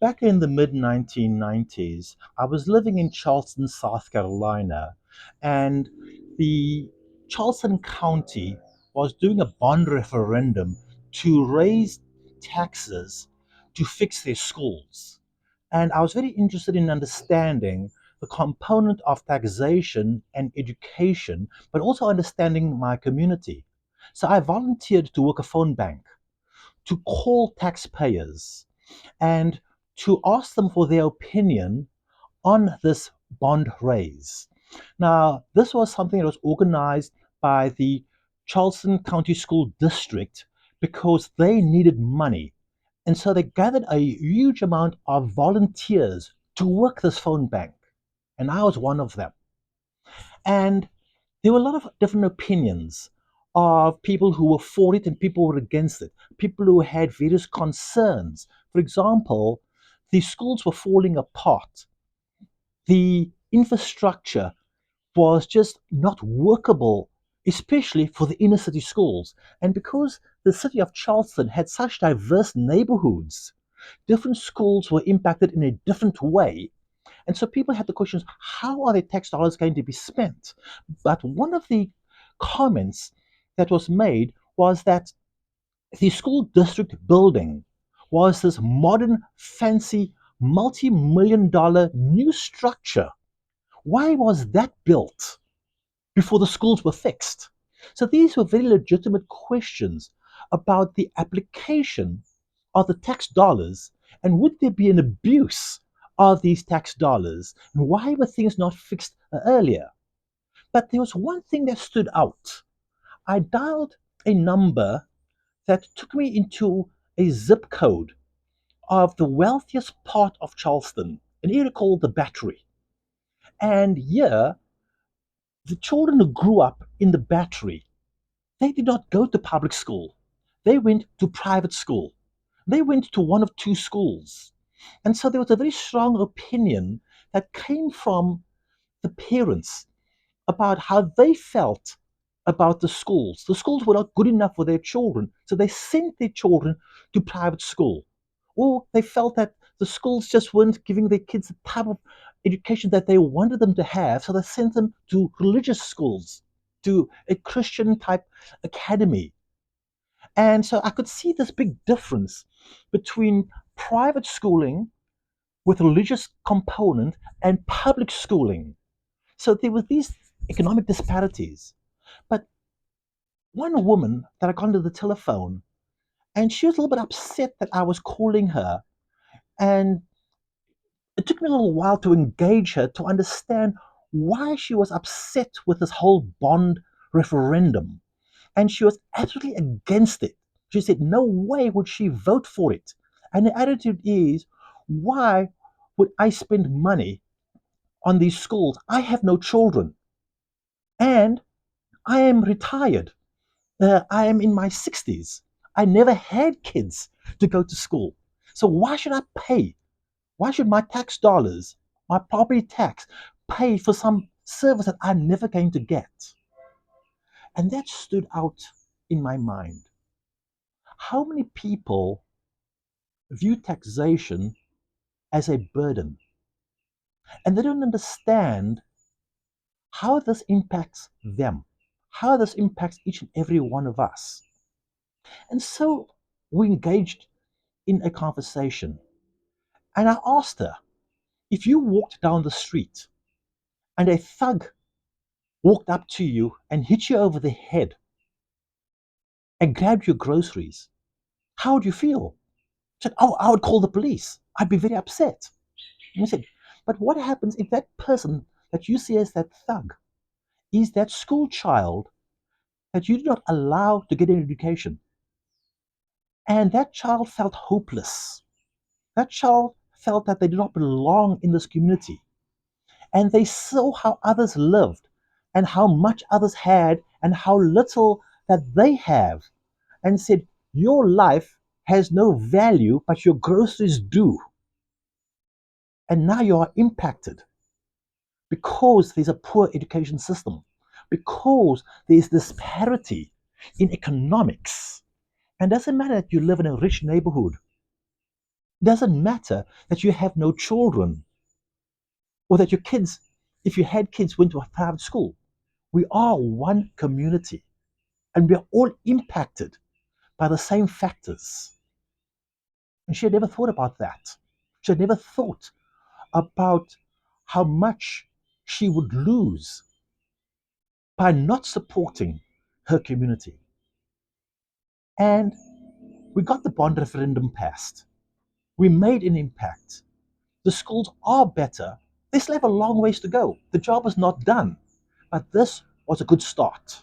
Back in the mid 1990s, I was living in Charleston, South Carolina, and the Charleston County was doing a bond referendum to raise taxes to fix their schools. And I was very interested in understanding the component of taxation and education, but also understanding my community. So I volunteered to work a phone bank to call taxpayers and to ask them for their opinion on this bond raise. Now, this was something that was organized by the Charleston County School District because they needed money. And so they gathered a huge amount of volunteers to work this phone bank. And I was one of them. And there were a lot of different opinions of people who were for it and people who were against it, people who had various concerns. For example, the schools were falling apart. The infrastructure was just not workable, especially for the inner city schools. And because the city of Charleston had such diverse neighborhoods, different schools were impacted in a different way. And so people had the questions, how are the tax dollars going to be spent? But one of the comments that was made was that the school district building was this modern, fancy, multi-million dollar new structure. Why was that built before the schools were fixed? So these were very legitimate questions about the application of the tax dollars, and would there be an abuse of these tax dollars, and why were things not fixed earlier? But there was one thing that stood out. I dialed a number that took me into a zip code of the wealthiest part of Charleston, an area called the Battery. And here, the children who grew up in the Battery, they did not go to public school. They went to private school. They went to one of two schools. And so there was a very strong opinion that came from the parents about how they felt about the schools. The schools were not good enough for their children, so they sent their children to private school. Or they felt that the schools just weren't giving their kids the type of education that they wanted them to have, so they sent them to religious schools, to a Christian type academy. And so I could see this big difference between private schooling with religious component and public schooling. So there were these economic disparities. But one woman that I got onto the telephone, and she was a little bit upset that I was calling her. And it took me a little while to engage her to understand why she was upset with this whole bond referendum. And she was absolutely against it. She said, no way would she vote for it. And the attitude is, why would I spend money on these schools? I have no children. And I am retired. I am in my 60s. I never had kids to go to school. So why should I pay? Why should my tax dollars, my property tax, pay for some service that I'm never going to get? And that stood out in my mind. How many people view taxation as a burden? And they don't understand how this impacts them, how this impacts each and every one of us. And so we engaged in a conversation. And I asked her, if you walked down the street and a thug walked up to you and hit you over the head and grabbed your groceries, how would you feel? She said, oh, I would call the police. I'd be very upset. And I said, but what happens if that person that you see as that thug is that school child that you do not allow to get an education? And that child felt hopeless. That child felt that they did not belong in this community. And they saw how others lived and how much others had and how little that they have, and said, your life has no value, but your groceries do. And now you are impacted because there's a poor education system, because there's disparity in economics. And it doesn't matter that you live in a rich neighborhood. It doesn't matter that you have no children or that your kids, if you had kids, went to a private school. We are one community and we are all impacted by the same factors. And she had never thought about that. She had never thought about how much she would lose by not supporting her community. And we got the bond referendum passed. We made an impact. The schools are better. They still have a long ways to go. The job is not done. But this was a good start.